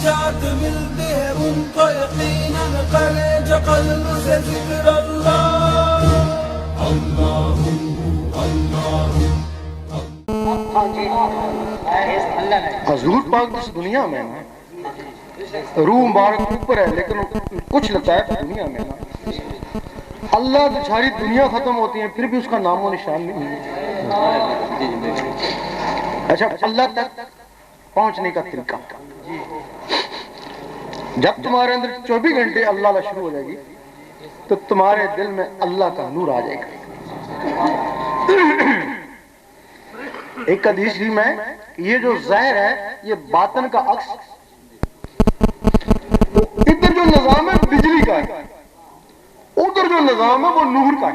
نجات ملتی ہے ان کو یقیناً کرے جو قلب سے ذکر اللہ اللہ اللہ۔ حضور پاک اس دنیا میں نا روح مبارک اوپر ہے لیکن کچھ لطائف دنیا میں نا اللہ کی ساری دنیا ختم ہوتی ہے پھر بھی اس کا نام و نشان نہیں ہے۔ اچھا اللہ تک پہنچنے کا طریقہ، جب تمہارے اندر 24 گھنٹے اللہ اللہ شروع ہو جائے گی تو تمہارے دل میں اللہ کا نور آ جائے گا۔ ایک حدیث بھی میں یہ جو ظاہر ہے یہ باطن کا عکس، ادھر جو نظام ہے بجلی کا ہے، ادھر جو نظام ہے وہ نور کا ہے۔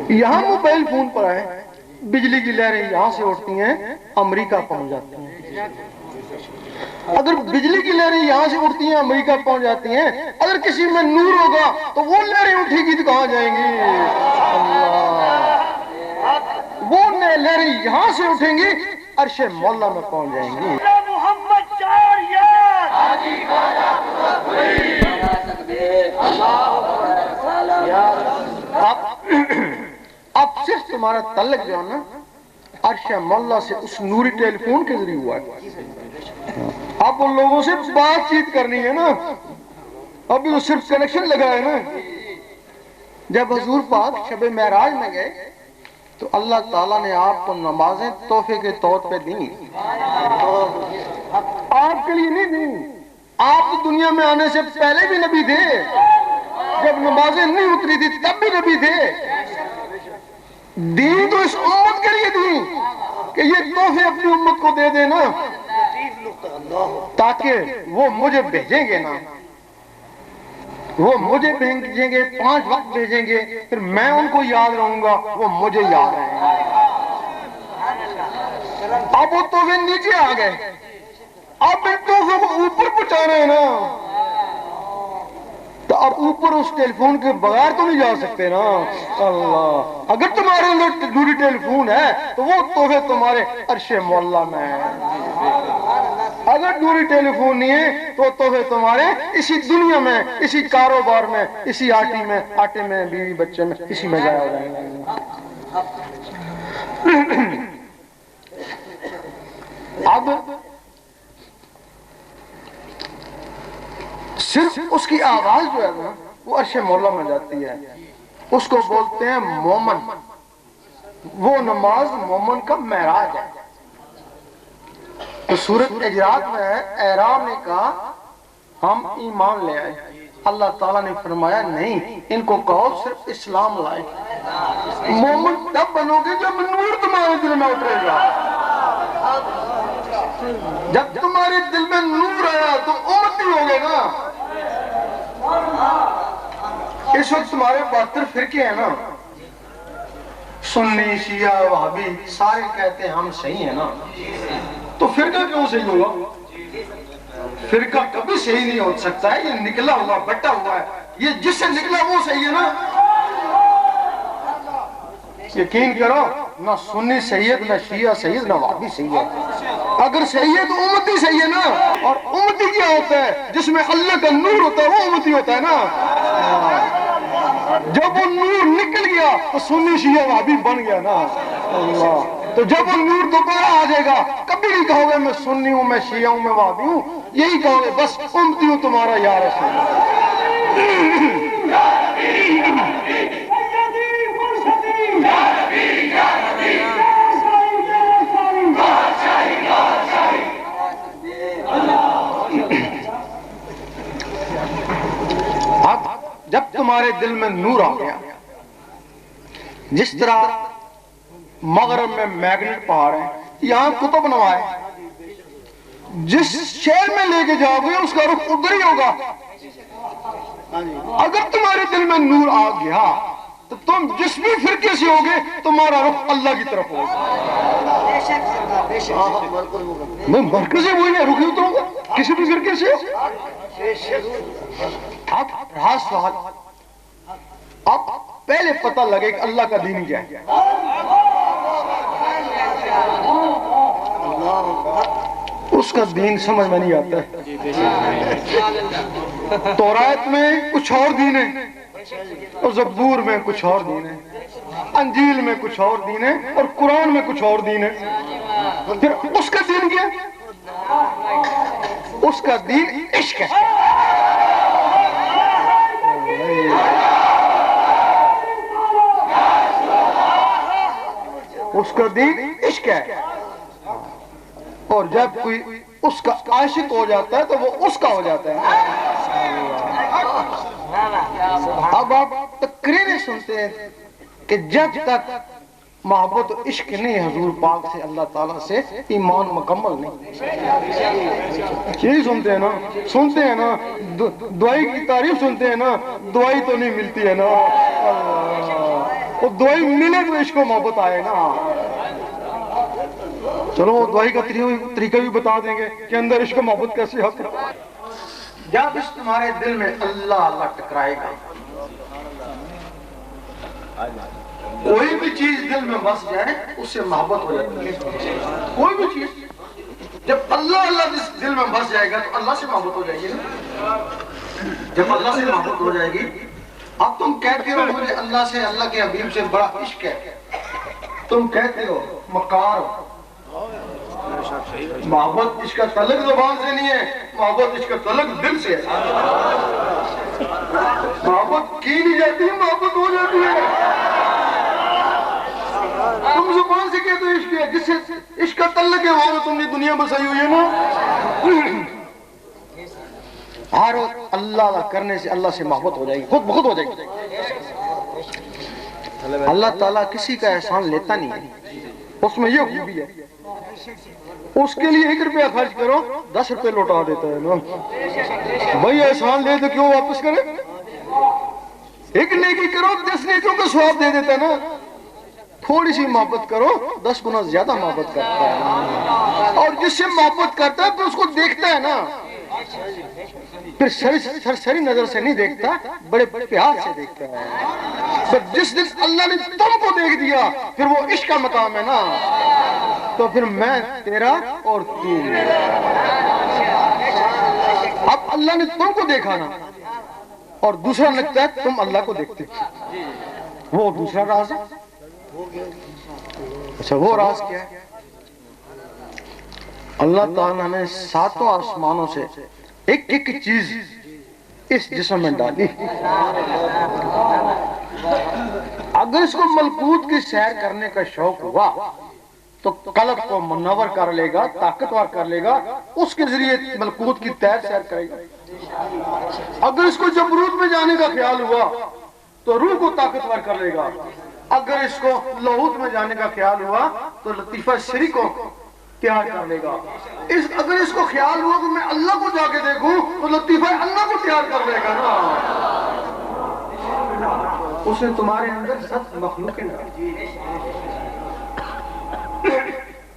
یہاں موبائل فون پر ہے، بجلی کی لہریں یہاں سے اٹھتی ہیں امریکہ پہنچ جاتی ہیں۔ اگر بجلی کی لہریں یہاں سے اٹھتی ہیں امریکہ پہنچ جاتی ہیں، اگر کسی میں نور ہوگا تو وہ لہریں اٹھے گی تو کہاں جائیں گی؟ اللہ، وہ لہریں یہاں سے اٹھیں گی عرش مولا میں پہنچ جائیں گی۔ اب صرف تمہارا تعلق جو ہے نا عرش مولا سے اس نوری ٹیلی فون کے ذریعے ہوا ہے۔ اب ان لوگوں سے بات چیت کرنی ہے نا، ابھی وہ صرف کنیکشن لگا ہے نا۔ جب حضور پاک شب معراج میں گئے تو اللہ تعالیٰ نے آپ کو نمازیں تحفے کے طور پہ دیں، آپ کے لیے نہیں دیں۔ آپ دنیا میں آنے سے پہلے بھی نبی تھے، جب نمازیں نہیں اتری تھی تب بھی نبی تھے۔ دین تو اس امت کے لیے دی کہ یہ تحفے اپنی امت کو دے دینا تاکہ وہ مجھے بھیجیں گے نا، وہ مجھے بھیجیں گے، 5 وقت بھیجیں گے، پھر میں ان کو یاد رہوں گا، وہ مجھے یاد رہیں گے۔ اب وہ تحفے نیچے آ گئے، اب ان تحفوں کو اوپر پہنچانا ہے نا، تو اب اوپر اس ٹیلی فون کے بغیر تو نہیں جا سکتے نا۔ اللہ، اگر تمہارے اندر نوری ٹیلی فون ہے تو وہ تحفے تمہارے عرش مولا میں ہیں، اگر نوری ٹیلی فون نہیں ہے تو تحفے تمہارے اسی دنیا میں، اسی کاروبار میں، اسی آٹے میں، بیوی بچے میں، اسی میں ضائع ہو جائیں گے۔ اب صرف اس کی آواز جو ہے نا وہ عرش مولا میں جاتی ہے، اس کو بولتے ہیں مومن۔ وہ نماز مومن کا معراج ہے۔ تو سورۃ اجرات میں ہے، احرام نے کہا ہم ایمان لے آئے، اللہ تعالیٰ نے فرمایا نہیں، ان کو کہو صرف اسلام لائے۔ مومن تب بنو گے جب نور تمہارے دل میں اترے گا۔ جب تمہارے دل میں نور آیا تو امتی ہو گئے نا۔ اس وقت تمہارے 72 فرقے ہیں نا، سنی، شیعہ، وہابی، سارے کہتے ہیں ہم صحیح ہیں نا، تو فرقہ کیوں صحیح ہوگا؟ فرقہ کبھی صحیح نہیں ہو سکتا ہے، یہ نکلا ہوا بٹا ہوا ہے، یہ جس سے نکلا وہ صحیح ہے نا۔ یقین کرو، نہ سنی صحیح ہے، نہ شیعہ صحیح ہے، نہ وہابی صحیح ہے۔ اگر صحیح ہے تو امتی صحیح ہے نا، اور امتی کیا ہوتا ہے؟ جس میں اللہ کا نور ہوتا ہے وہ امتی ہوتا ہے نا۔ جب وہ نور نکل گیا تو سنی، شیعہ، وہابی بن گیا نا۔ اللہ، تو جب وہ نور دوبارہ آ جائے گا کبھی نہیں کہو گے میں سنی ہوں، میں شیعہ ہوں، میں وہابی ہوں، یہی کہو گے بس امتی ہوں تمہارا یا رسول اللہ۔ اب جب تمہارے دل میں نور آ گیا، جس طرح مغرب میں میگنیٹ پہاڑ ہے، یہاں قطب نما ہے، جس شہر میں لے کے جاؤ گے اس کا رخ ادھر ہی ہوگا۔ اگر تمہارے دل میں نور آ گیا تو تم جس بھی فرقے سے ہوگے تمہارا رخ اللہ کی طرف ہوگا۔ میں مرکز سے وہی ہے، رخ اتروں گا کسی بھی فرقے سے ہو۔ اب رہا سوال، اب پہلے پتہ لگے کہ اللہ کا دین کیا ہے۔ اس کا دین سمجھ میں نہیں آتا ہے. تورات میں کچھ اور دین ہے اور زبور میں کچھ اور دین ہے, انجیل میں کچھ اور دین ہے اور قرآن میں کچھ اور دین ہے. پھر اس کا دین کیا؟ اس کا دین عشق ہے. اس کا دین عشق ہے. اور جب کوئی اس کا عاشق ہو جاتا ہے تو وہ اس کا ہو جاتا ہے. اب آپ تقریریں سنتے ہیں کہ جب تک محبت و عشق نہیں حضور پاک سے, اللہ تعالیٰ سے, ایمان مکمل نہیں. یہی سنتے ہیں نا دعائی کی تعریف سنتے ہیں نا, دعائی تو نہیں ملتی ہے نا. وہ دعائی ملے تو عشق و محبت آئے نا. چلو وہ دعائی کا طریقہ بھی بتا دیں گے کہ اندر عشق و محبت کیسے آتا ہے. جب اس تمہارے دل میں اللہ اللہ ٹکرائے گا, کوئی بھی چیز دل میں بس جائے اس سے محبت ہو جاتی ہے. کوئی بھی چیز جب اللہ اللہ دل میں بس جائے گا تو اللہ سے محبت ہو جائے گی نا. جب اللہ سے محبت ہو جائے گی, اب تم کہتے ہو مجھے اللہ سے, اللہ کے حبیب سے بڑا عشق ہے, تم کہتے ہو مکار ہو. محبت اس کا تعلق زبان سے نہیں ہے, محبت اس کا تعلق دل سے ہے. محبت کی نہیں جاتی, محبت ہو جاتی ہے. تم زبان سے کہتے ہو عشق ہے, جس سے عشق کا تعلق ہے وہ تم نے دنیا بسائی ہوئی ہے نا. ہر وقت اللہ اللہ کرنے سے اللہ سے محبت ہو جائے گی, خود بخود ہو جائے گی. اللہ تعالیٰ کسی کا احسان لیتا نہیں ہے, اس میں یہ خوبی ہے. اس کے لیے 1 روپیہ خرچ کرو 10 روپے لوٹا دیتا ہے نا. بھائی احسان لے تو کیوں واپس کرے؟ ایک نیکی کرو 10 نیکیوں کا ثواب دے دیتا ہے نا. تھوڑی سی محبت کرو 10 گنا زیادہ محبت کرتا ہے. اور جس سے محبت کرتا ہے پھر اس کو دیکھتا ہے نا, پھر سرسری نظر سے نہیں دیکھتا, بڑے پیار سے دیکھتا ہے. پھر جس دن اللہ نے تم کو دیکھ دیا پھر وہ عشق کا مقام ہے نا, تو پھر میں تیرا اور تو میرا. اب اللہ نے تم کو دیکھا نا, اور دوسرا نقطہ ہے تم اللہ کو دیکھتے, وہ دوسرا راز ہے. اچھا وہ راز کیا ہے؟ اللہ تعالیٰ نے 7 آسمانوں سے ایک ایک چیز اس جسم میں ڈالی. اگر اس کو ملکوت کی سیر کرنے کا شوق ہوا تو قلب کو منور کر لے گا, طاقتور کر لے گا, اس کے ذریعے ملکوت کی سیر کرے گا. اگر اس کو جبروت میں جانے کا خیال ہوا تو روح کو طاقتور کر لے گا. اگر اس کو لاہوت میں جانے کا خیال ہوا تو لطیفہ شری کو تیار کر لے گا. اگر اس کو خیال ہوا کہ میں اللہ کو جا کے دیکھوں تو لطیفہ اللہ کو تیار کر لے گا نا. اس نے تمہارے اندر 7 مخلوقیں ڈالی.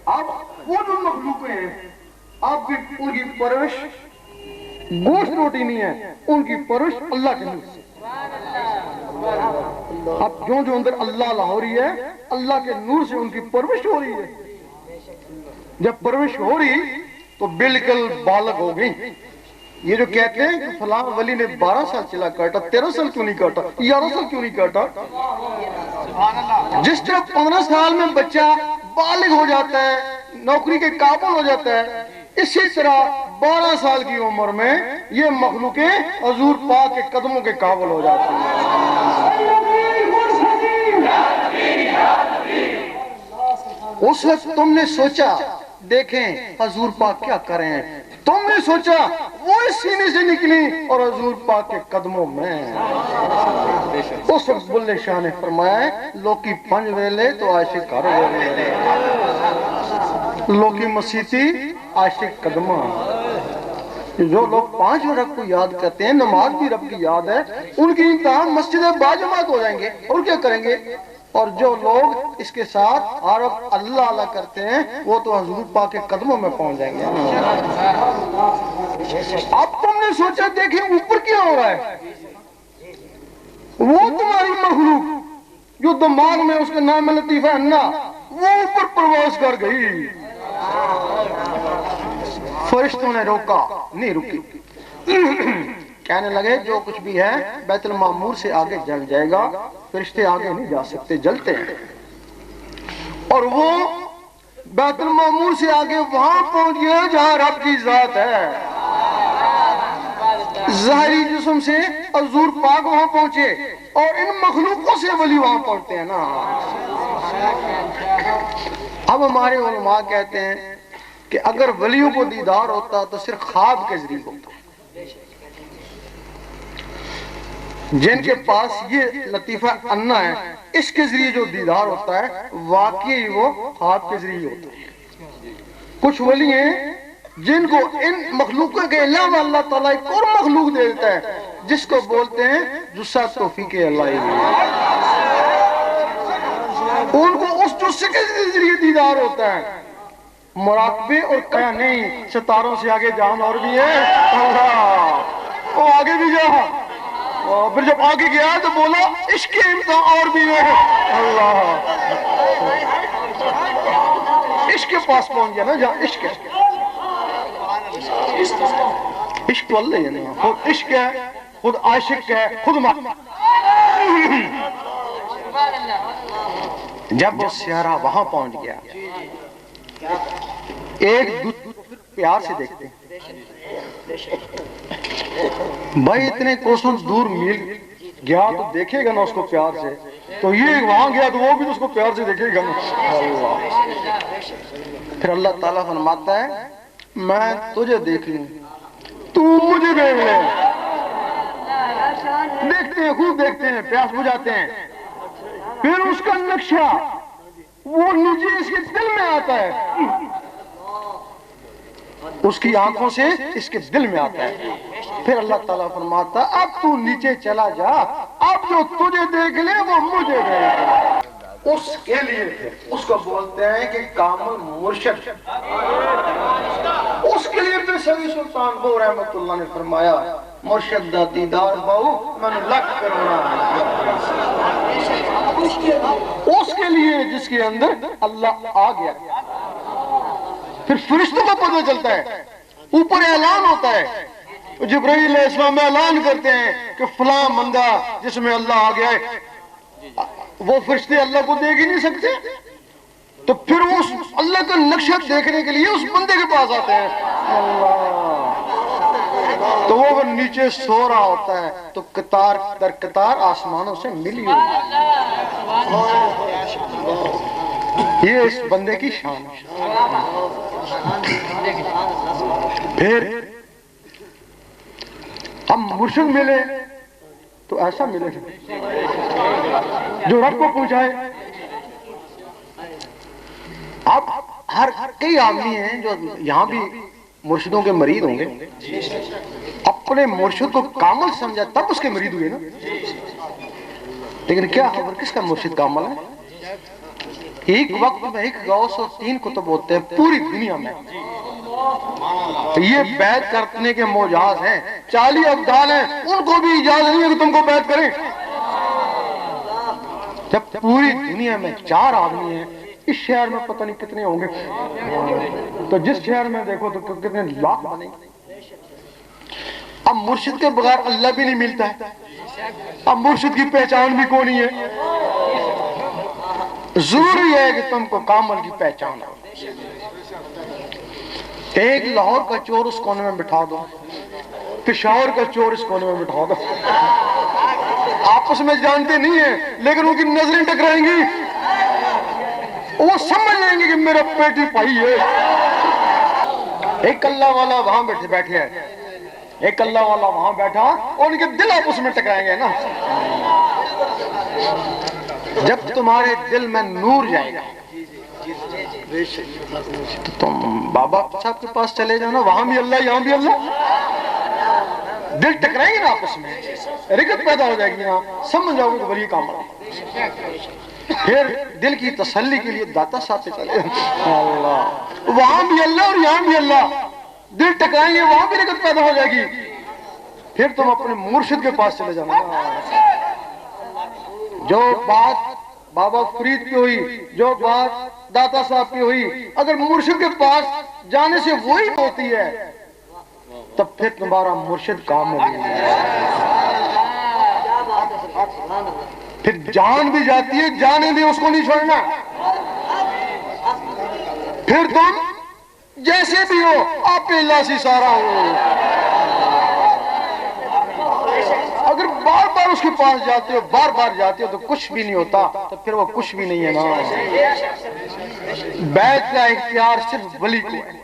اب وہ جو مخلوقیں ہیں آپ کی ان کی پرورش گوشت روٹی نہیں ہے, ان کی پرورش اللہ کے نور سے. اب جو اندر اللہ اللہ ہو رہی ہے, اللہ کے نور سے ان کی پرورش ہو رہی ہے. جب پرورش ہو رہی تو بالکل بالغ ہو گئی. یہ جو کہتے ہیں کہ فلاں ولی نے 12 سال چلا کاٹا, 13 سال کیوں نہیں کاٹا, 11 سال کیوں نہیں کاٹا؟ جس طرح 15 سال میں بچہ بالغ ہو جاتا ہے, نوکری کے قابل ہو جاتا ہے, اسی طرح 12 سال کی عمر میں یہ مخلوقیں حضور پاک کے قدموں کے قابل ہو جاتی ہیں. اس وقت تم نے سوچا دیکھیں حضور پاک کیا کریں ہیں, تم نے سوچا وہ اس سینے سے نکلی اور حضور پاک کے قدموں میں. اس وقت بلے شاہ نے فرمایا لوکی 5 ویلے تو عاشق ہر ویلے, لوکی مسیتی عاشق قدمہ. جو لوگ 5 وقت کو یاد کرتے ہیں, نماز بھی رب کی یاد ہے, ان کی انتہا مسجد باجماعت ہو جائیں گے اور کیا کریں گے. اور جو لوگ اس کے ساتھ ہر وقت اللہ اللہ کرتے ہیں وہ تو حضور پاک کے قدموں میں پہنچ جائیں گے. اب تم نے سوچا دیکھیں اوپر کیا ہو رہا ہے, وہ تمہاری مخلوق جو دماغ میں اس کا نام ہے لطیفہ انا, وہ اوپر پرواز کر گئی. فرشتوں نے روکا، نہیں رکی، کہنے لگے جو کچھ بھی ہے بیت المعمور سے آگے جل جائے گا، فرشتے آگے نہیں جا سکتے، جلتے ہیں۔ اور وہ بیت المعمور سے آگے وہاں پہنچ گیا جہاں رب کی ذات ہے، ظاہری جسم سے حضور پاک وہاں پہنچے، اور ان مخلوقوں سے ولی وہاں پہنچتے ہیں نا۔ اب ہمارے علماء کہتے ہیں کہ اگر ولیوں کو دیدار ہوتا تو صرف خواب کے ذریعے ہوتا، جن کے پاس یہ لطیفہ انا ہے اس کے ذریعے جو دیدار ہوتا ہے واقعی وہ خواب کے ذریعے ہوتا ہے۔ کچھ ولی ہیں جن کو ان مخلوقوں کے علاوہ اللہ تعالیٰ ایک اور مخلوق دے دیتا ہے جس کو بولتے ہیں جسہ توفیق اللہ، ان کو اس جسے کے ذریعے دیدار ہوتا ہے۔ مراقبے اور کیا نہیں، ستاروں سے آگے جان اور بھی ہے، اللہ وہ آگے بھی جا، پھر جب آگے گیا تو بولا عشق امتحان اور بھی ہے، اللہ عشق کے پاس پہنچ گیا نا جہاں عشق ہے۔ عشق تو اللہ ہے نا، خود عشق ہے، خود عاشق ہے، خود جب وہ سیارہ وہاں پہنچ گیا، ایک دوسرے پیار سے دیکھتے بھائی اتنے کوسوں دور میل گیا تو دیکھے گا نا اس کو پیار سے، تو یہ وہاں گیا تو وہ بھی اس کو پیار سے دیکھے گا نا۔ اللہ پھر اللہ تعالیٰ فرماتا ہے میں تجھے دیکھ لوں تو مجھے دیکھ لے، دیکھتے ہیں خوب دیکھتے ہیں، پیاس بجھاتے ہیں، پھر اس کا نقشہ وہ نیچے اس کے دل میں آتا ہے، اس کی آنکھوں سے اس کے دل میں آتا ہے۔ پھر اللہ تعالیٰ فرماتا ہے اب تو نیچے چلا جا، اب جو تجھے دیکھ لے وہ مجھے دیکھ لے۔ اس کے لیے اس کو بولتے ہیں کہ کامل مرشد، اس کے لیے پھر سبھی سلطان بو رحمت اللہ نے فرمایا مرشد دا دیدار باؤ میں نے لکھ کرونا اس کے لیے جس کے اندر اللہ آ گیا۔ پھر فرشتوں کو پتہ چلتا ہے، اوپر اعلان ہوتا ہے، جبرائیل علیہ السلام اعلان کرتے ہیں کہ فلاں بندہ جس میں اللہ آ گیا ہے، وہ فرشتے اللہ کو دیکھ ہی نہیں سکتے، تو پھر اس اللہ کا نقشہ دیکھنے کے لیے اس بندے کے پاس آتے ہیں، اللہ تو وہ نیچے سو رہا ہوتا ہے تو قطار در قطار آسمانوں سے ملی ہوئی، یہ اس بندے کی شان ہے۔ پھر ہم مرشد ملے تو ایسا ملے جو رب کو پہنچائے۔ اب ہر کئی آدمی ہیں جو یہاں بھی مرشدوں کے مرید ہوں گے، اپنے مرشد کو کامل سمجھا تب اس کے مرید ہوئے نا، لیکن کیا خبر کس کا مرشد کامل ہے؟ ایک وقت میں ایک غوث اور 3 کتب ہوتے ہیں پوری دنیا میں، یہ بیعت کرنے کے معجاز ہیں، 40 ابدال ہیں، ان کو بھی اجازت نہیں ہے کہ تم کو بیعت کریں۔ جب پوری دنیا میں 4 آدمی ہیں، اس شہر میں پتہ نہیں کتنے ہوں گے، تو جس شہر میں دیکھو تو کتنے لاکھ بنے گے۔ اب مرشد کے بغیر اللہ بھی نہیں ملتا ہے، اب مرشد کی پہچان بھی کونی ہے، ضروری ہے کہ تم کو کامل کی پہچان ہے۔ ایک لاہور کا چور اس کونے میں بٹھا دو، پشاور کا چور اس کونے میں بٹھا دو، آپس میں جانتے نہیں ہیں لیکن ان کی نظریں ٹکرائیں گی، وہ سمجھ لیں گے کہ میرا پیٹی پائی ہے۔ ایک اللہ والا وہاں بیٹھے ہیں، ایک اللہ والا وہاں بیٹھا، اور ان کے دل آپس میں ٹکرائیں گے نا۔ جب تمہارے دل میں نور جائے گا تو تم بابا صاحب کے پاس چلے جانا، وہاں بھی اللہ یہاں بھی اللہ، دل ٹکرائیں گے نا آپس میں، رغبت پیدا ہو جائے گی نا، سمجھ جاؤ گے کہ ولی کام ہے۔ پھر دل کی تسلی کے لیے داتا صاحب سے چلے اللہ، وہاں بھی اللہ اور یہاں بھی اللہ، دل ٹکرائیں گے وہاں بھی رغبت پیدا ہو جائے گی، پھر تم اپنے مرشد کے پاس چلے جانا۔ جو بات بابا فرید کی ہوئی، جو بات داتا صاحب کی ہوئی، اگر مرشد کے پاس جانے سے وہی ہوتی ہے تب پھر تمہارا مرشد کامل ہے. پھر جان بھی جاتی ہے, جانے بھی اس کو نہیں چھوڑنا. پھر تم جیسے بھی ہو آپ پہ اللہ سے سارا ہو. اگر بار بار اس کے پاس جاتے ہو, بار بار جاتے ہو تو کچھ بھی نہیں ہوتا, تو پھر وہ کچھ بھی نہیں ہے نا. بیعت کا اختیار صرف ولی کو ہے.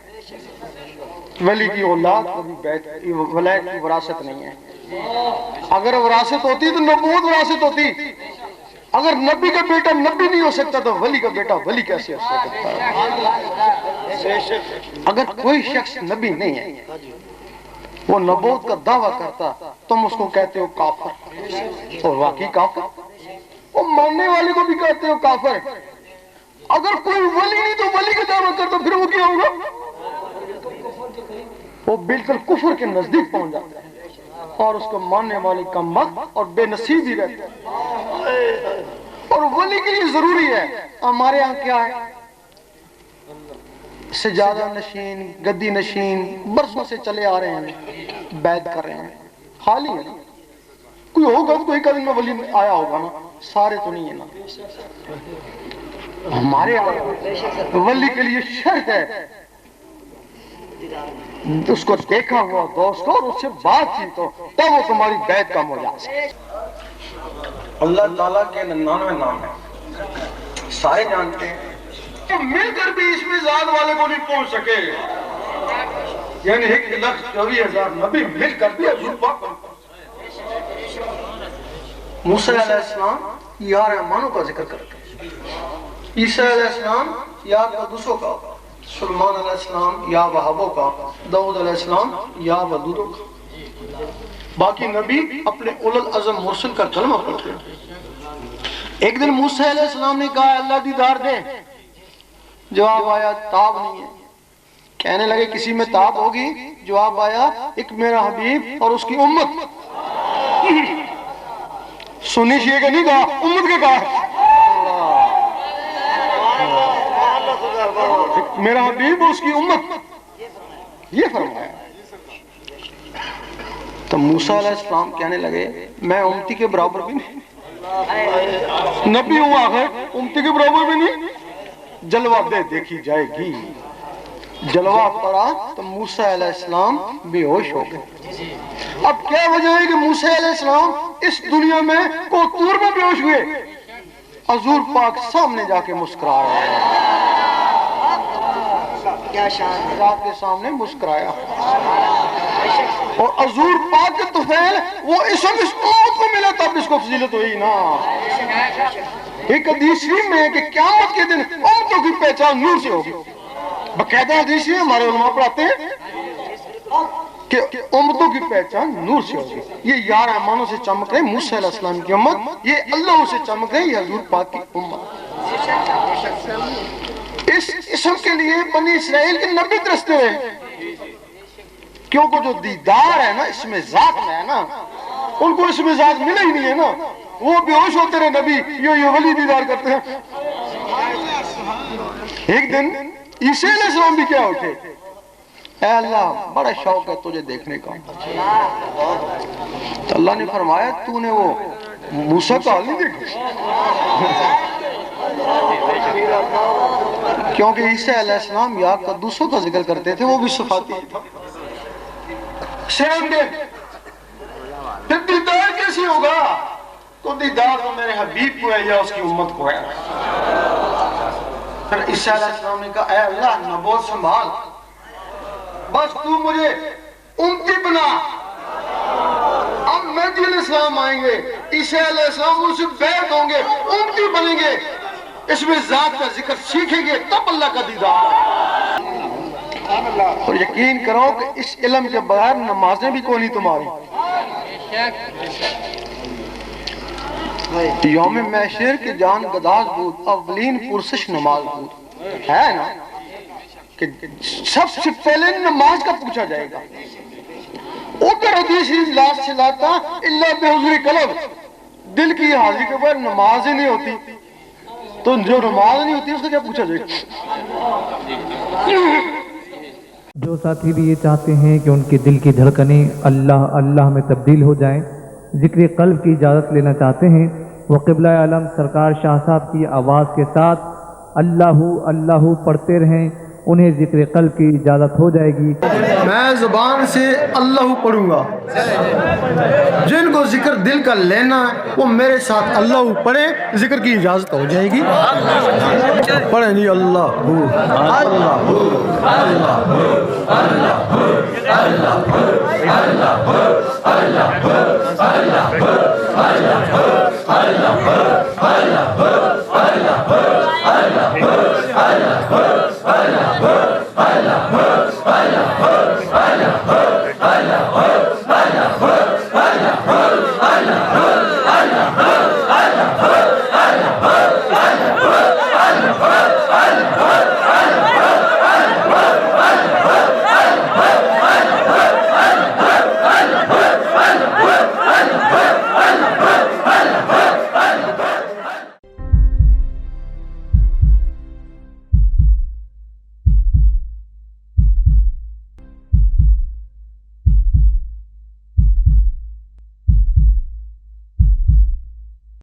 ولی کی اولاد کو بھی ولایت کی وراثت نہیں ہے. اگر وراثت ہوتی تو نبوت وراثت ہوتی. اگر نبی کا بیٹا نبی نہیں ہو سکتا تو ولی کا بیٹا ولی کیسے ہو سکتا ہے؟ اگر کوئی شخص نبی نہیں ہے, وہ نبوت کا دعویٰ کرتا, تم اس کو کہتے ہو کافر, اور واقعی کافر. وہ ماننے والے کو بھی کہتے ہو کافر. اگر کوئی ولی نہیں تو ولی کا دعویٰ کرتا, پھر وہ کیا ہوگا؟ وہ بالکل کفر کے نزدیک پہنچ جاتا ہے, اور اس کو ماننے والے کم وقت اور بے نصیب ہی رہتے ہیں. اور ولی کے لیے ضروری ہے, ہمارے ہاں کیا ہے, سجادہ نشین, گدی نشین برسوں سے چلے آ رہے ہیں, بیعت کر رہے ہیں, خالی ہے. کوئی ہوگا تو کوئی کدن میں ولی آیا ہوگا نا, سارے تو نہیں ہے نا. ہمارے ولی کے لیے شرط ہے اس کو دیکھا ہوا دوست کو اور اس سے بات چیت ہو, تب وہ تمہاری بیعت کم ہو جائے. اللہ تعالیٰ کے 99 نام ہیں, سارے جانتے ہیں. مل کر بھی اس میں ذات والے کو نہیں پہنچ سکے, یعنی 1,24,000 نبی مل کر بھی حضور پاک. موسیٰ علیہ السلام یا رحمانوں کا ذکر کرتے ہیں, عیسیٰ علیہ السلام یا قدوسوں کا, سلیمان علیہ السلام یا وہابوں کا, داؤد علیہ السلام یا ودودوں کا. باقی نبی اپنے اولو العزم مرسل کا کلمہ پڑھتے ہیں. ایک دن موسیٰ علیہ السلام نے کہا اللہ دیدار دے, جواب آیا تاب نہیں ہے. کہنے لگے کسی میں تاب ہوگی, جواب آیا ایک میرا حبیب اور اس کی امت. سنی شیعہ کا نہیں کہا, امت کا کہا. میرا حبیب اور اس کی امت, یہ فرمایا. تو موسیٰ علیہ السلام کہنے لگے میں امتی کے برابر بھی نہیں, نبی ہوں آخر, امتی کے برابر بھی نہیں. جلوہ دے دیکھی جائے گی. جلوہ پڑا تو موسیٰ علیہ السلام بے ہوش ہو گئے. اب کیا وجہ ہے کہ موسیٰ علیہ السلام اس دنیا میں کوتور میں بے ہوش ہوئے, حضور پاک سامنے جا کے مسکرا رہا ہے. آپ کے سامنے مسکرایا, اور حضور پاک کے طفیل وہ اس امت کو ملا تب اس کو فضیلت ہوئی نا. ایک حدیث میں ہے کہ قیامت کے دن امتوں کی پہچان نور سے ہوگی. باقاعدہ حدیث ہے, ہمارے علماء پڑھاتے ہیں کہ امتوں کی پہچان نور سے ہوگی. یہ 11 ایمانوں سے چمک رہے موسیٰ علیہ السلام کی امت, یہ اللہ سے چمک رہے, یہ حضور پاک کی امت. اس اسم کے لیے بنی اسرائیل کے نبی ترستے ہوئے, کیونکہ جو دیدار ہے نا اس میں ذات میں ہے نا, ان کو اس میں ذات ملا ہی نہیں ہے نا. وہ بے ہوش ہوتے رہے نبی, یہ ولی دیدار کرتے ہیں. ایک دن عیسیٰ علیہ السلام بھی کیا اٹھے, اے اللہ بڑا شوق ہے تجھے دیکھنے کا. تو اللہ نے فرمایا تو نے وہ موسیٰ کا حال نہیں دیکھا, کیونکہ عیسیٰ علیہ السلام یا قدوسوں کا ذکر کرتے تھے, وہ بھی صفاتی تھا. پھر دیدار کیسے ہوگا؟ تو دیدار تو میرے حبیب کو ہے یا اس کی امت کو ہے. پھر عیسیٰ علیہ السلام نے کہا اے اللہ نبوت سنبھال, بس تو مجھے امتی بنا. اب مہدی علیہ السلام آئیں گے, عیسیٰ علیہ السلام ان سے بیعت ہوں گے, امتی بنیں گے, اس میں ذات کا ذکر سیکھیں گے, تب اللہ کا دیدار. اور یقین کرو کہ اس علم کے بغیر نمازیں بھی کوئی نہیں تمہاری. یوم محشر کے جان گداز بود, اولین پرسش نماز بود, ہے نا کہ سب سے پہلے نماز کا پوچھا جائے گا. ادھر حدیث لاس چلاتا اللہ بحضور قلب, دل کی حاضری کے بعد نماز ہی نہیں ہوتی, تو جو نماز نہیں ہوتی اس کو کیا پوچھا جائے گا؟ جو ساتھی بھی یہ چاہتے ہیں کہ ان کے دل کی دھڑکنیں اللہ اللہ میں تبدیل ہو جائیں، ذکر قلب کی اجازت لینا چاہتے ہیں، وہ قبلہ عالم سرکار شاہ صاحب کی آواز کے ساتھ اللہ اللہ پڑھتے رہیں، انہیں ذکر قلب کی اجازت ہو جائے گی۔ میں زبان سے اللہ پڑھوں گا، جن کو ذکر دل کا لینا ہے وہ میرے ساتھ اللہ پڑھیں، ذکر کی اجازت ہو جائے گی۔ پڑھیں جی اللہ اللہ